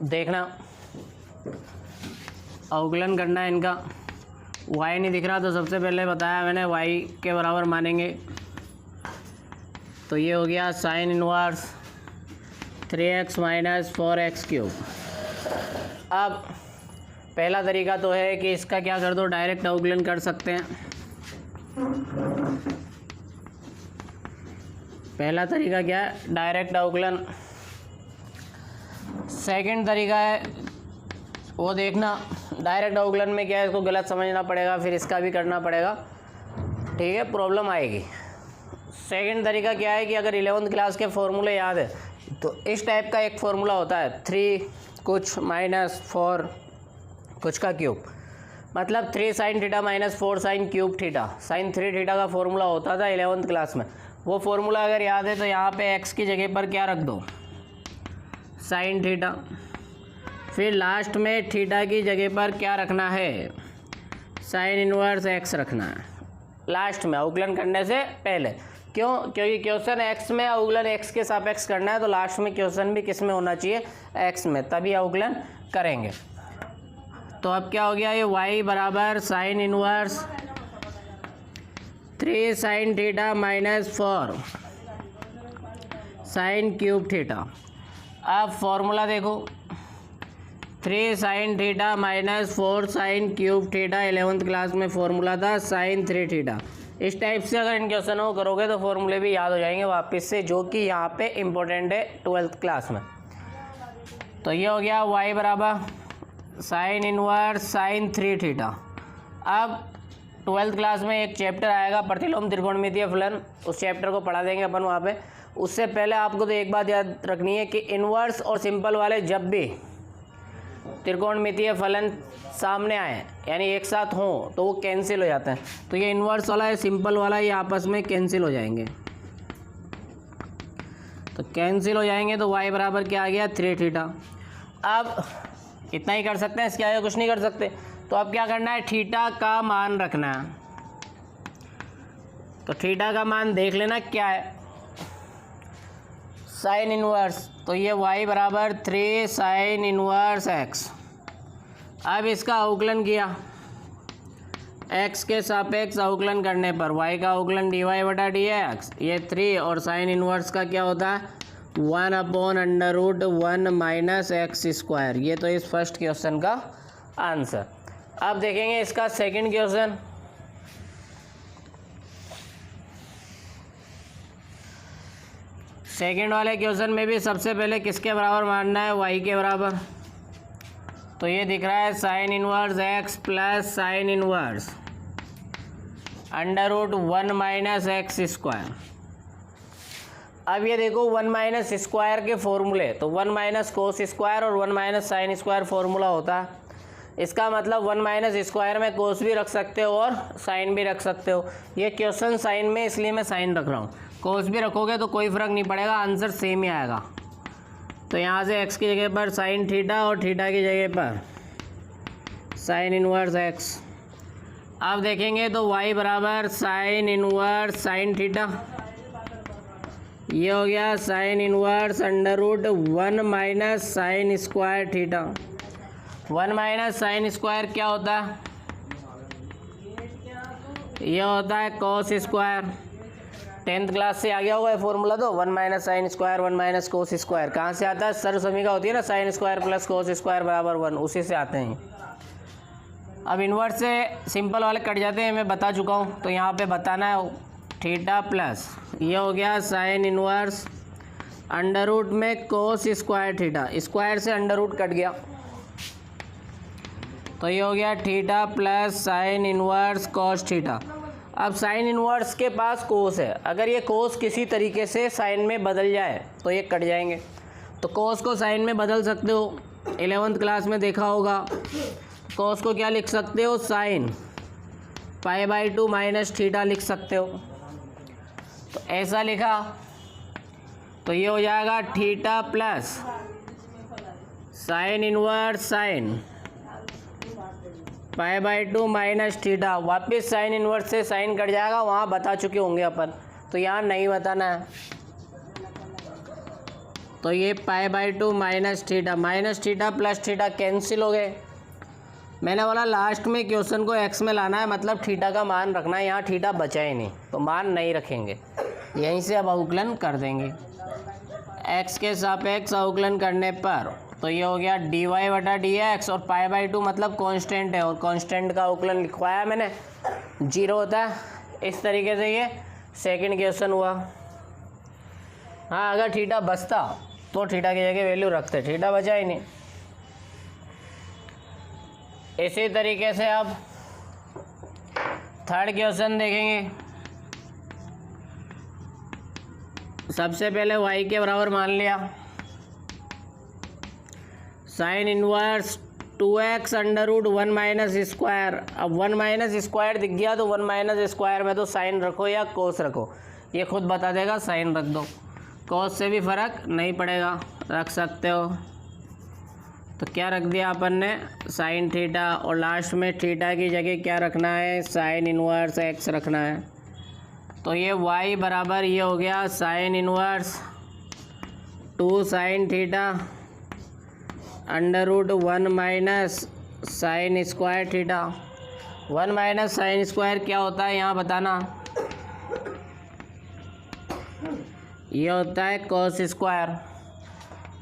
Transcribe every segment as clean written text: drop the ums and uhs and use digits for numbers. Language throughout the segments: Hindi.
देखना, अवकलन करना है इनका। y नहीं दिख रहा तो सबसे पहले बताया मैंने y के बराबर मानेंगे। तो ये हो गया sine inverse 3x minus 4x cube. अब पहला तरीका तो है कि इसका क्या कर दो, डायरेक्ट अवकलन कर सकते हैं। पहला तरीका क्या है, डायरेक्ट अवकलन। सेकंड तरीका है वो देखना, डायरेक्ट अवकलन में क्या है, इसको गलत समझना पड़ेगा, फिर इसका भी करना पड़ेगा, ठीक है, प्रॉब्लम आएगी। सेकंड तरीका क्या है कि अगर 11th क्लास के फॉर्मूले याद है तो इस टाइप का एक फार्मूला होता है 3 कुछ माइनस 4 कुछ का क्यूब, मतलब 3 sine theta minus 4 sine cube theta, sine 3 theta का फॉर्मूला होता था 11th क्लास में। वो फार्मूला अगर याद है तो यहाँ पे x की जगह पर क्या रख दो, साइन थीटा, फिर लास्ट में थीटा की जगह पर क्या रखना है, साइन इनवर्स x रखना है लास्ट में, अवकलन करने से पहले। क्यों? क्योंकि क्वेश्चन x में अवकलन x के सापेक्ष करना है, तो लास्ट में क्वेश्चन भी किस में होना चाहिए, x में, तभी अवकलन करेंगे। तो अब क्या हो गया, ये y बराबर sine inverse 3 sine theta minus 4 sine cube theta. अब फॉर्मूला देखो, 3 sine theta minus 4 sine cube theta 11th class में फॉर्मूला था साइन 3 थीटा। इस टाइप से अगर इन क्वेश्चनों को करोगे तो फॉर्मूले भी याद हो जाएंगे वापस से, जो कि यहाँ पे इम्पोर्टेंट है 12th क्लास में। तो ये हो गया y बराबर साइन इनवर्स साइन 3 थीटा। अब 12th क्लास में एक चैप्टर आएगा प्रतिलोम त्रिकोणमितीय फलन, उस चैप्टर को पढ़ा देंगे अपन वहाँ पे। उससे पहले आपको तो एक बात याद रखनी है कि इनवर्स और सिंपल वाले जब भी त्रिकोणमितीय फलन सामने आए यानी एक साथ हों तो वो कैंसिल हो जाते हैं। तो ये इनवर्स वाला है, सिंपल वाला, ये आपस में कैंसिल हो जाएंगे। तो कैंसिल हो जाएंगे तो y बराबर क्या आ गया, 3 थीटा। अब इतना ही कर सकते हैं, इसके आगे कुछ नहीं कर सकते। तो अब क्या करना है, थीटा का मान रखना है। तो थीटा का मान देख लेना क्या है, साइन इनवर्स, तो ये y बराबर 3 साइन इनवर्स x। अब इसका अवकलन किया, x के सापेक्ष अवकलन करने पर y का अवकलन dy बटा dx, ये 3 और साइन इनवर्स का क्या होता है 1/√1 माइनस एक्स स्क्वायर। ये तो इस फर्स्ट क्वेश्चन का आंसर। अब देखेंगे इसका सेकंड क्वेश्चन। सेकंड वाले क्वेश्चन में भी सबसे पहले किसके बराबर मानना है, y के बराबर। तो ये दिख रहा है sine inverse x plus sine inverse √1 minus x square. अब ये देखो 1 माइनस स्क्वायर के फॉर्मूले, तो 1 माइनस कोस स्क्वायर और 1 माइनस साइन स्क्वायर फॉर्मूला होता है। इसका मतलब 1 माइनस स्क्वायर में कोस भी रख सकते हो और साइन भी रख सकते हो। ये क्वेश्चन साइन में इसलिए मैं साइन रख रहा हूँ, कोस भी रखोगे तो कोई फ़र्क नहीं पड़ेगा, आंसर सेम ही आएगा। तो यहाँ से x की जगह पर साइन थीटा और थीटा की जगह पर साइन इनवर्स x। अब देखेंगे तो y बराबर साइन इनवर्स साइन थीटा, ये हो गया sine inverse √1 minus sine square theta. 1 minus sine square क्या होता है, ये होता है कॉस स्क्वायर। 10th क्लास से आ गया होगा ये फॉर्मूला, तो 1 minus sine square 1 minus cos square कहाँ से आता है, सर्वसमीका होती है ना, sine square plus cos square बराबर 1, उसी से आते हैं। अब इन्वर्स से सिंपल वाले कट जाते हैं, मैं बता चुका हूँ, तो यहाँ पे बताना है थीटा प्लस, ये हो गया साइन इनवर्स √ में कोस स्क्वायर थीटा, स्क्वायर से √ कट गया, तो ये हो गया theta plus sine inverse cos theta. अब साइन इनवर्स के पास कोस है, अगर ये कोस किसी तरीके से साइन में बदल जाए तो ये कट जाएंगे। तो कोस को साइन में बदल सकते हो, 11th क्लास में देखा होगा। कोस को क्या लिख सकते हो, साइन π/2 माइनस थीटा लिख सकते हो। तो ऐसा लिखा तो ये हो जाएगा theta plus sine inverse sine π/2 minus theta. वापस साइन इनवर्स से साइन कट जाएगा, वहाँ बता चुके होंगे अपन, तो यहाँ नहीं बताना है। तो ये π/2 minus theta plus theta cancel हो गए। मैंने बोला लास्ट में क्वेश्चन को एक्स में लाना है, मतलब थीटा का मान रखना है। यहाँ थीटा बचा ही नहीं तो मान नहीं रखेंगे, यहीं से अब अवकलन कर देंगे। एक्स के सापेक्ष अवकलन करने पर तो ये हो गया dy/dx, और π/2 मतलब कांस्टेंट है, और कांस्टेंट का अवकलन लिखवाया मैंने, 0 होता है। इस तरीके से ये सेकंड क्वेश्चन हुआ। हाँ, अगर थीटा बचता तो थीटा की जगह वैल्यू रखते, थीटा बचा ही नहीं। इसी तरीके से अब थर्ड क्वेश्चन देखेंगे। सबसे पहले y के बराबर मान लिया, sine inverse 2x √1 minus square. अब 1 माइनस स्क्वायर दिख गया तो 1 माइनस स्क्वायर में तो साइन रखो या कोस रखो, ये खुद बता देगा, साइन रख दो, कोस से भी फ़र्क नहीं पड़ेगा, रख सकते हो। तो क्या रख दिया अपन ने, साइन थीटा, और लास्ट में थीटा की जगह क्या रखना है, साइन इनवर्स x रखना है। तो ये y बराबर ये हो गया sine inverse 2 sine theta √1 minus sine square theta. 1 minus sine square क्या होता है यहाँ बताना, ये होता है कोस स्क्वायर।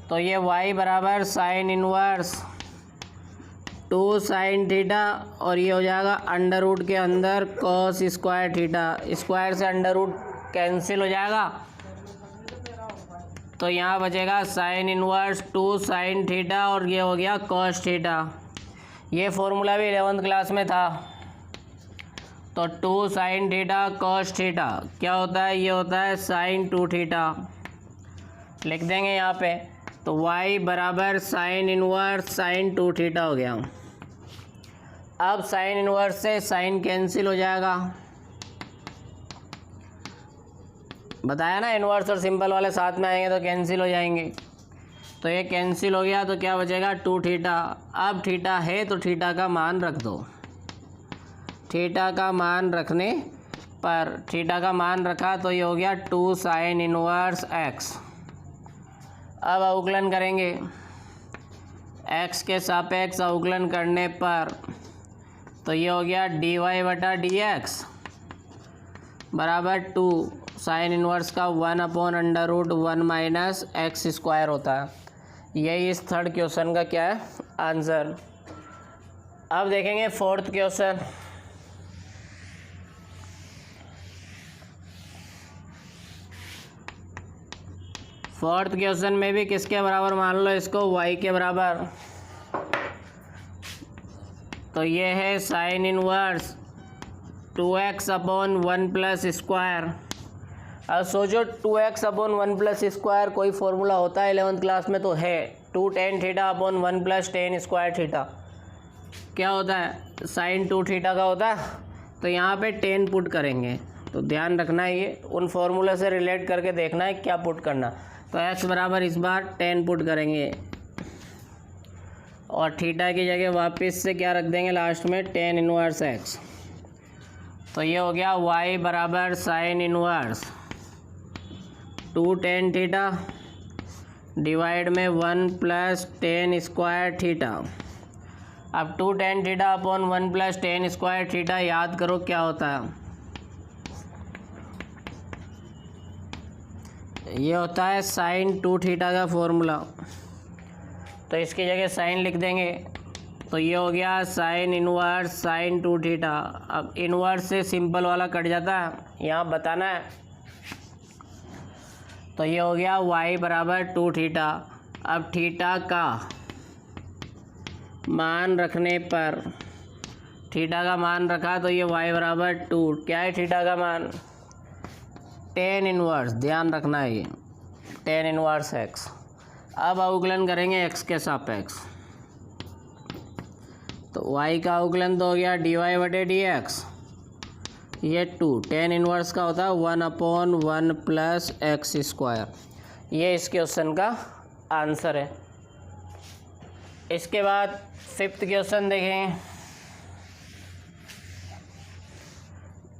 तो ये y बराबर साइन इनवर्स 2 साइन थीटा, और ये हो जाएगा अंडर रूट के अंदर कॉस स्क्वायर थीटा, स्क्वायर से अंडर रूट कैंसिल हो जाएगा, तो यहाँ बचेगा साइन इनवर्स 2 साइन थीटा, और ये हो गया कॉस थीटा। ये फॉर्मूला भी 11th क्लास में था। तो 2 साइन थीटा कॉस थीटा क्या होता है, ये होता है साइन 2 थीटा, लिख देंगे यहाँ पे। तो y बराबर साइन इनवर्स साइन 2 थीटा हो गया। अब साइन इनवर्स से साइन कैंसिल हो जाएगा, बताया ना, इनवर्स और सिंपल वाले साथ में आएंगे तो कैंसिल हो जाएंगे। तो ये कैंसिल हो गया तो क्या बचेगा 2 थीटा। अब थीटा है तो थीटा का मान रख दो, थीटा का मान रखने पर थीटा का मान रखा तो ये हो गया 2 साइन इनवर्स x। अब अवकलन करेंगे, x के सापेक्ष अवकलन करने पर तो ये हो गया dy/dx बराबर 2 साइन इनवर्स का 1/√1 माइनस एक्स स्क्वायर होता है। यही इस थर्ड क्वेश्चन का क्या है, आंसर। अब देखेंगे फोर्थ क्वेश्चन। फोर्थ क्वेश्चन में भी किसके बराबर मान लो इसको, y के बराबर। तो ये है sine inverse 2x/1 plus square. अब सोचो 2x/1 प्लस स्क्वायर कोई फॉर्मूला होता है 11th क्लास में, तो है 2 tan θ/1 plus tan square theta. क्या होता है, साइन 2 थीटा का होता है, तो यहाँ पे tan पुट करेंगे। तो ध्यान रखना है, ये उन फॉर्मूले से रिलेट करके देखना है क्या पुट करना। तो x बराबर इस बार tan पुट करेंगे, और थीटा की जगह वापस से क्या रख देंगे लास्ट में, tan इनवर्स x। तो ये हो गया y बराबर sine inverse 2 tan theta divide में 1 प्लस tan स्क्वायर थीटा। अब 2 tan θ/1 plus tan square theta याद करो क्या होता है, ये होता है साइन 2 थीटा का फॉर्मूला। तो इसकी जगह साइन लिख देंगे, तो ये हो गया साइन इनवर्स साइन 2 थीटा। अब इनवर्स से सिंपल वाला कट जाता है, यहाँ बताना है। तो ये हो गया y बराबर 2 थीटा। अब थीटा का मान रखने पर, थीटा का मान रखा तो ये y बराबर 2, क्या है थीटा का मान, tan इनवर्स, ध्यान रखना है ये tan इनवर्स x। अब अवकलन करेंगे x के सापेक्ष। तो y का अवकलन तो हो गया dy/dx, ये 2 tan इनवर्स का होता है 1/1 प्लस एक्स स्क्वायर। ये इस क्वेश्चन का आंसर है। इसके बाद फिफ्थ क्वेश्चन देखें।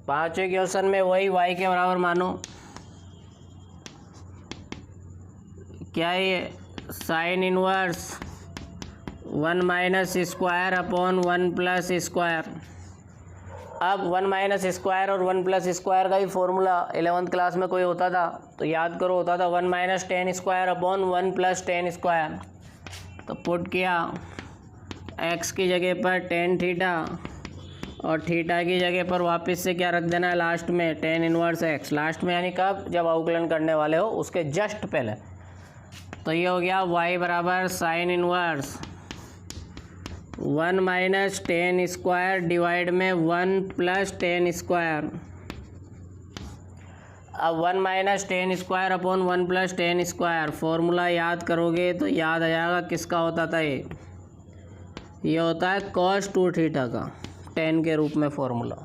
पांचवें क्वेश्चन में वही y के बराबर मानो, क्या है ये, sine inverse 1 minus square upon 1 plus square. अब 1 माइनस स्क्वायर और 1 प्लस स्क्वायर का ही फॉर्मूला 11th क्लास में कोई होता था तो याद करो, होता था 1 minus ten square upon 1 plus ten square. तो पुट किया x की जगह पर टेन थीटा और थीटा की जगह पर वापस से क्या रख देना है लास्ट में, टेन इनवर्स x। लास्ट में यानी कब, जब अवकलन करने वाले हो उसके जस्ट पहले। तो ये हो गया y बराबर sine inverse 1 minus ten square divide में 1 प्लस टेन स्क्वायर। अब 1 minus ten square upon 1 plus ten square formula याद करोगे तो याद आ जाएगा किसका होता था ये होता है cos 2 थीटा का, टेन के रूप में फॉर्मूला।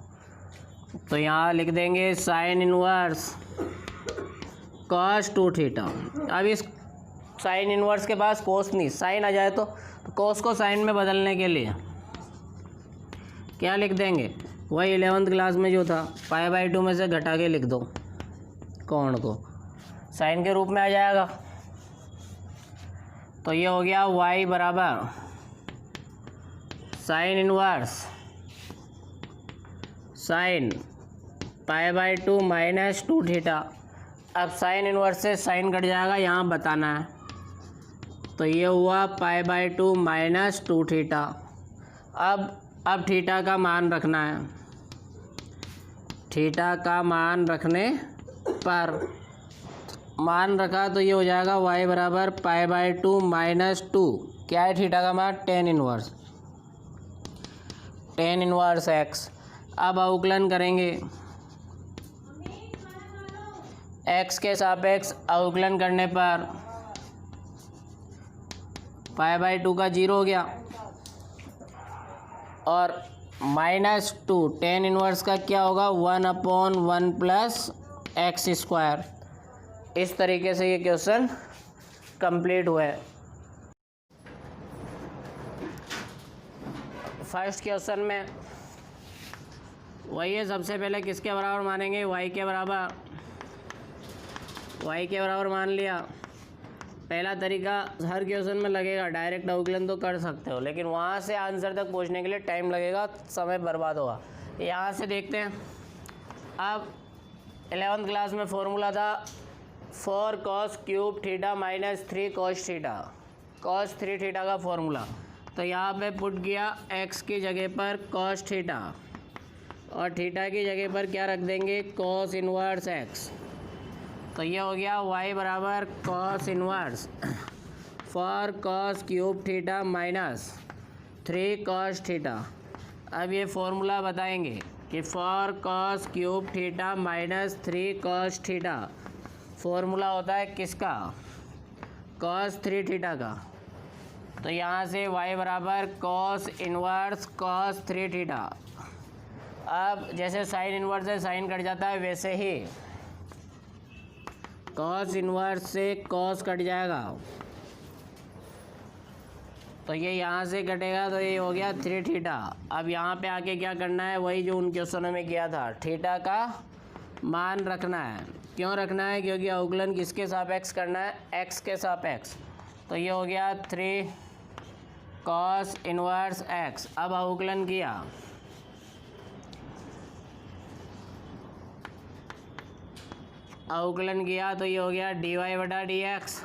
तो यहाँ लिख देंगे साइन इनवर्स cos 2 थीटा। अब इस साइन इनवर्स के पास कोस नहीं, साइन आ जाए तो कोस को साइन में बदलने के लिए क्या लिख देंगे, वही 11th क्लास में जो था π/2 में से घटा के लिख दो, कोण को साइन के रूप में आ जाएगा। तो ये हो गया y बराबर sine inverse sine π/2 minus 2 theta. अब साइन इनवर्स से साइन कट जाएगा, यहाँ बताना है। तो ये हुआ π/2 माइनस 2 थीटा। अब थीटा का मान रखना है, थीटा का मान रखने पर मान रखा तो ये हो जाएगा y बराबर π/2 माइनस 2। क्या है थीटा का मान, टेन इनवर्स x। अब अवकलन करेंगे, x के सापेक्ष अवकलन करने पर π/2 का 0 हो गया और माइनस 2 टेन इनवर्स का क्या होगा, 1/1 प्लस एक्स स्क्वायर। इस तरीके से ये क्वेश्चन कंप्लीट हुआ है। फर्स्ट क्वेश्चन में वही है, सबसे पहले किसके बराबर मानेंगे, y के बराबर मान लिया। पहला तरीका हर क्वेश्चन में लगेगा, डायरेक्ट अवकलन तो कर सकते हो लेकिन वहाँ से आंसर तक पहुँचने के लिए टाइम लगेगा, समय बर्बाद होगा। यहाँ से देखते हैं। अब 11th क्लास में फॉर्मूला था 4 cos cube theta minus 3 cos theta, cos 3 theta का फॉर्मूला। तो यहाँ पे पुट किया x की जगह पर cos थीटा और थीटा की जगह पर क्या रख देंगे, cos इनवर्स x। तो ये हो गया y बराबर cos inverse 4 cos cube theta minus 3 cos theta. अब ये फॉर्मूला बताएंगे कि 4 cos cube theta minus 3 cos theta formula होता है किसका, cos 3 थीटा का। तो यहाँ से y बराबर cos इनवर्स cos 3 थीटा। अब जैसे साइन इनवर्स से साइन कट जाता है वैसे ही cos इनवर्स से cos कट जाएगा, तो ये यहाँ से कटेगा तो ये हो गया 3 थीटा। अब यहाँ पे आके क्या करना है, वही जो उन क्वेश्चनों में किया था, थीटा का मान रखना है। क्यों रखना है, क्योंकि अवकलन किसके सापेक्ष करना है, x के सापेक्ष। तो ये हो गया 3 cos इनवर्स x। अब अवकलन किया, तो ये हो गया dy/dx।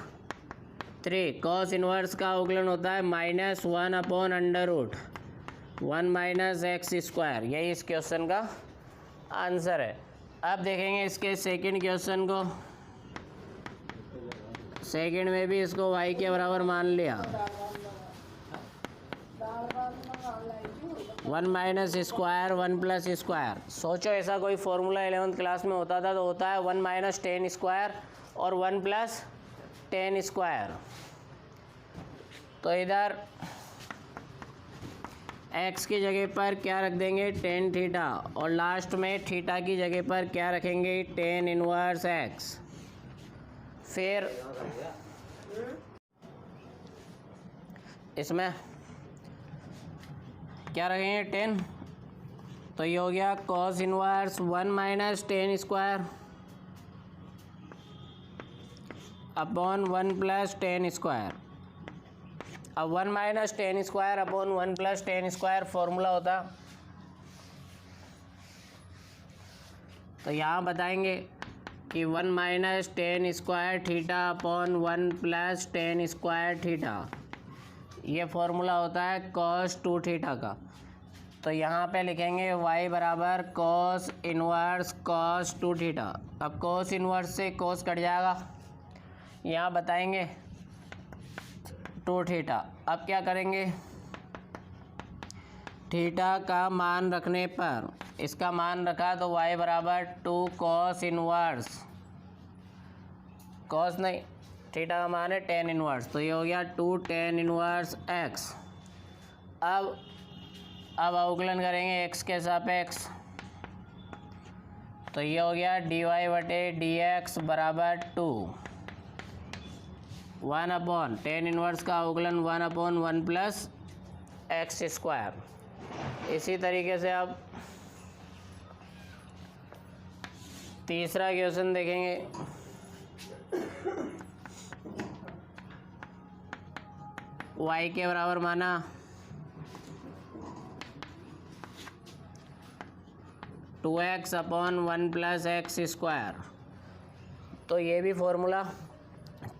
3 cos इनवर्स का अवकलन होता है -1/√1 माइनस एक्स स्क्वायर। यही इस क्वेश्चन का आंसर है। अब देखेंगे इसके सेकंड क्वेश्चन को। सेकंड में भी इसको y के बराबर मान लिया, 1 माइनस स्क्वायर 1 प्लस स्क्वायर। सोचो ऐसा कोई फॉर्मूला 11th क्लास में होता था तो होता है 1 माइनस टेन स्क्वायर और 1 प्लस टेन स्क्वायर। तो इधर x की जगह पर क्या रख देंगे, टेन थीटा, और लास्ट में थीटा की जगह पर क्या रखेंगे, टेन इनवर्स x। फिर इसमें क्या रखेंगे, 10। तो ये हो गया cos inverse 1 minus ten square upon 1 plus ten square. अब 1 minus ten square upon 1 plus ten square formula होता, तो यहाँ बताएंगे कि 1 minus ten square theta upon 1 plus ten square theta, ये फॉर्मूला होता है कॉस 2 थीटा का। तो यहाँ पे लिखेंगे y बराबर कॉस इनवर्स कॉस 2 थीटा। अब कॉस इनवर्स से कॉस कट जाएगा, यहाँ बताएंगे 2 थीटा। अब क्या करेंगे, थीटा का मान रखने पर, इसका मान रखा तो y बराबर 2 कॉस इनवर्स, कॉस नहीं, थीटा का मान है टेन इनवर्स, तो ये हो गया 2 टेन इनवर्स x। अब अवकलन करेंगे x के सापेक्ष, तो ये हो गया dy/dx बराबर 2 1 अपॉन टेन इनवर्स का अवकलन 1/1 प्लस एक्स स्क्वायर। इसी तरीके से अब तीसरा क्वेश्चन देखेंगे। y के बराबर माना 2x upon 1 plus x square, तो ये भी फॉर्मूला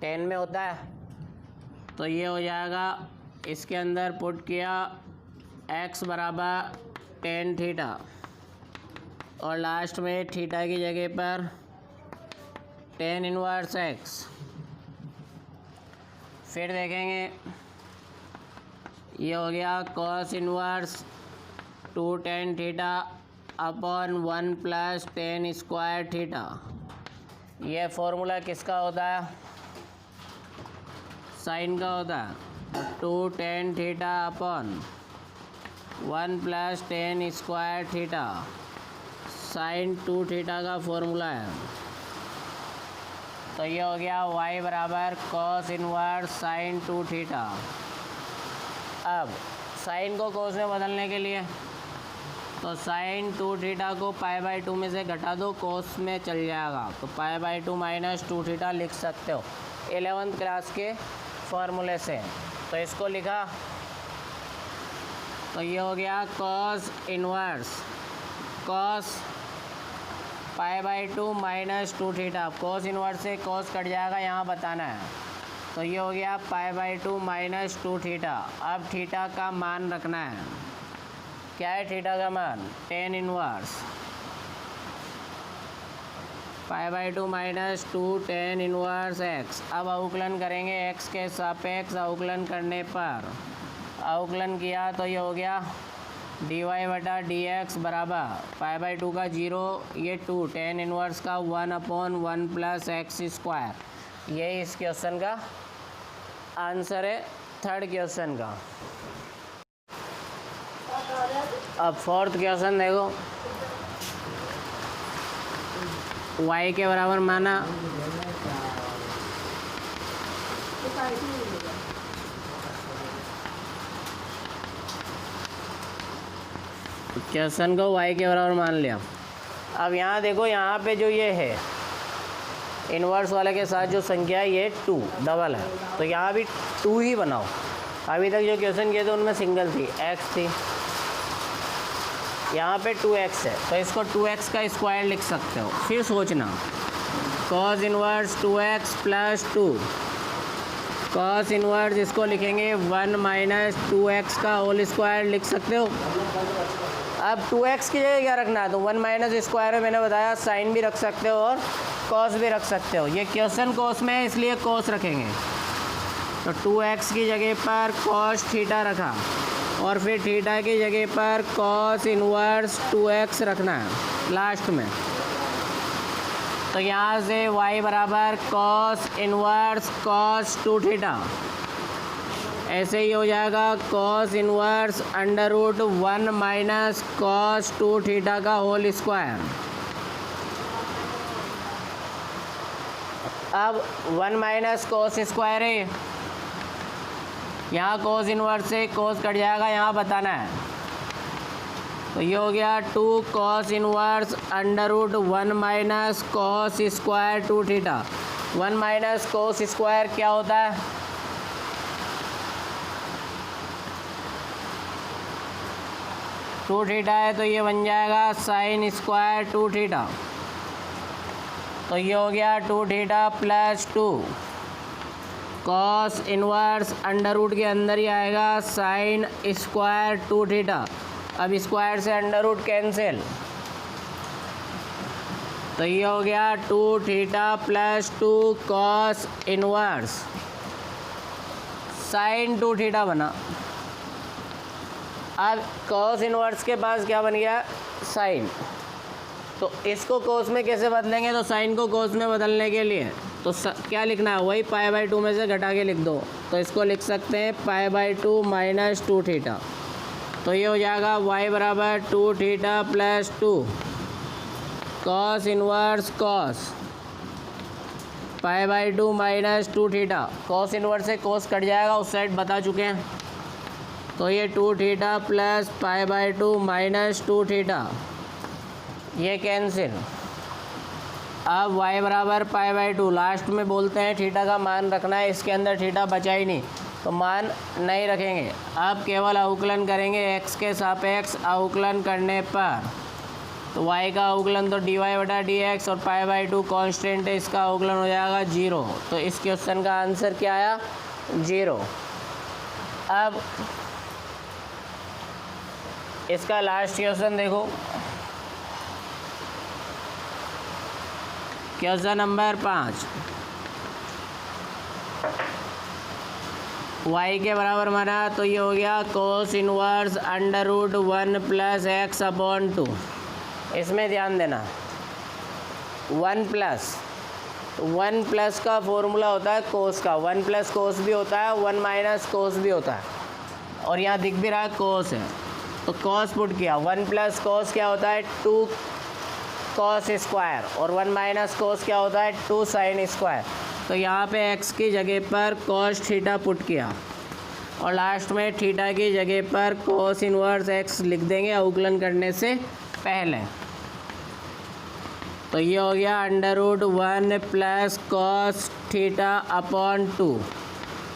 10 में होता है, तो ये हो जाएगा, इसके अंदर पुट किया x बराबर 10 थीटा और लास्ट में थीटा की जगह पर 10 इनवर्स x। फिर देखेंगे, ये हो गया cos inverse 2 10 theta upon 1 plus 10 square theta. ये फॉर्मूला किसका होता है, साइन का होता है। 2 10 theta upon 1 plus 10 square theta, sine 2 theta का फॉर्मूला है। तो ये हो गया y बराबर कॉस इनवर्स साइन 2 थीटा। अब साइन को कोस में बदलने के लिए, तो साइन 2 थीटा को π/2 में से घटा दो, कोस में चल जाएगा, तो π/2 माइनस 2 थीटा लिख सकते हो 11th क्लास के फॉर्मूले से। तो इसको लिखा, तो ये हो गया cos inverse cos π/2 minus 2 theta. Cos inverse से कॉस कट जाएगा, यहाँ बताना है, तो ये हो गया π/2 माइनस 2 थीटा। अब थीटा का मान रखना है, क्या है थीटा का मान, 10 इनवर्स π/2 माइनस 2 10 इनवर्स x। अब अवकलन करेंगे x के सापेक्ष, अवकलन करने पर, अवकलन किया तो ये हो गया dy/dx बराबर π/2 का 0, ये 2 10 इनवर्स का 1/1 प्लस एक्स स्क्वायर। ये इस क्वेश्चन का आंसर है, थर्ड क्वेश्चन का। अब फोर्थ क्वेश्चन देखो, y के बराबर माना क्वेश्चन को y के बराबर मान लिया। अब यहाँ देखो, यहाँ पे जो ये है इन्वर्स वाले के साथ जो संख्या है ये 2 डबल है, तो यहाँ भी 2 ही बनाओ। अभी तक जो क्वेश्चन किए थे उनमें सिंगल थी, x थी, यहाँ पे 2x है, तो इसको 2x का स्क्वायर लिख सकते हो। फिर सोचना, cos inverse 2x plus 2, cos inverse इसको लिखेंगे 1 माइनस 2x का होल स्क्वायर लिख सकते हो। अब 2x की जगह क्या रखना है, तो 1 माइनस स्क्वायर में मैंने बताया साइन भी रख सकते हो और कॉस भी रख सकते हो। ये क्वेश्चन कॉस में है इसलिए कॉस रखेंगे, तो 2x की जगह पर कॉस थीटा रखा और फिर थीटा की जगह पर कॉस इनवर्स 2x रखना है लास्ट में। तो यहाँ से y बराबर कॉस इनवर्स कॉस 2 थीटा, ऐसे ही हो जाएगा cos inverse √1 minus cos 2 theta का होल स्क्वायर। अब 1 माइनस कॉस स्क्वायर है, यहाँ कॉस इनवर्स से कॉस कट जाएगा, यहाँ बताना है, तो ये हो गया 2 cos inverse √1 minus cos square 2 theta. 1 minus cos square क्या होता है? टू थीटा है तो ये बन जाएगा साइन स्क्वायर 2 थीटा। तो ये हो गया 2 theta plus 2 cos inverse under root के अंदर ही आएगा साइन स्क्वायर 2 थीटा। अब स्क्वायर से अंडर रूट कैंसिल, तो ये हो गया 2 theta plus 2 cos inverse sine 2 theta बना। अब कॉस इनवर्स के पास क्या बन गया? साइन। तो इसको कोस में कैसे बदलेंगे? तो साइन को कोस में बदलने के लिए तो क्या लिखना है? वही π/2 में से घटा के लिख दो। तो इसको लिख सकते हैं π/2 माइनस 2 थीटा। तो ये हो जाएगा y बराबर 2 theta plus 2 cos inverse cos π/2 minus 2 theta. Cos inverse से कॉस कट जाएगा, उस साइड बता चुके हैं। तो ये 2 थीटा प्लस π/2 माइनस 2 थीटा, ये कैंसिल। अब y बराबर π/2, लास्ट में बोलते हैं थीटा का मान रखना है, इसके अंदर थीटा बचा ही नहीं तो मान नहीं रखेंगे। अब केवल अवकलन करेंगे x के सापेक्ष अवकलन करने पर। तो y का अवकलन तो dy/dx और π/2 कांस्टेंट है, इसका अवकलन हो जाएगा 0। तो इस क्वेश्चन का आंसर क्या आया? 0। अब इसका लास्ट क्वेश्चन देखो, क्वेश्चन नंबर 5। y के बराबर माना तो ये हो गया cos inverse under root 1 plus x upon 2। इसमें ध्यान देना 1 प्लस का फॉर्मूला होता है कोस का। 1 प्लस कोस भी होता है, 1 माइनस कोस भी होता है, और यहाँ दिख भी रहा है कोस है तो कोस पुट किया। 1 प्लस कोस क्या होता है? 2 कॉस स्क्वायर, और 1 माइनस कोस क्या होता है? 2 साइन स्क्वायर। तो यहाँ पे x की जगह पर कॉस थीटा पुट किया और लास्ट में थीटा की जगह पर कोस इनवर्स x लिख देंगे अवकलन करने से पहले। तो ये हो गया under root 1 plus cos theta upon 2।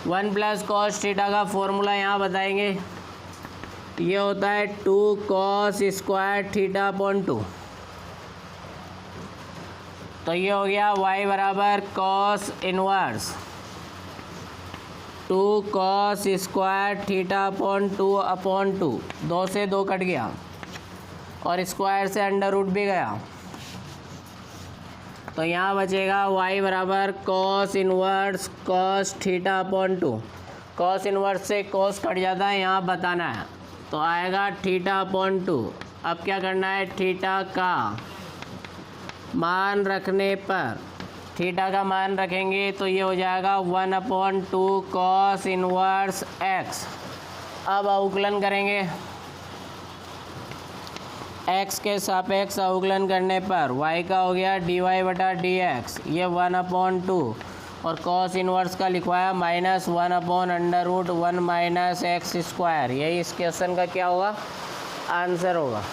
1 plus cos theta का फॉर्मूला यहाँ बताएंगे, ये होता है 2 कॉस स्क्वायर थीटा अपॉन 2। तो ये हो गया y बराबर cos inverse 2 cos square theta upon 2 2 से 2 कट गया और स्क्वायर से अंडर रूट भी गया। तो यहाँ बचेगा y बराबर cos inverse cos theta upon 2। Cos inverse से कॉस कट जाता है, यहाँ बताना है। तो आएगा थीटा अपॉन 2। अब क्या करना है? थीटा का मान रखने पर, थीटा का मान रखेंगे तो ये हो जाएगा 1/2 कॉस इनवर्स x। अब अवकलन करेंगे, x के सापेक्ष अवकलन करने पर y का हो गया dy/dx, ये 1/2 और कॉस इनवर्स का लिखवाया -1/√1 माइनस एक्स स्क्वायर। यही इस क्वेश्चन का क्या होगा? आंसर होगा।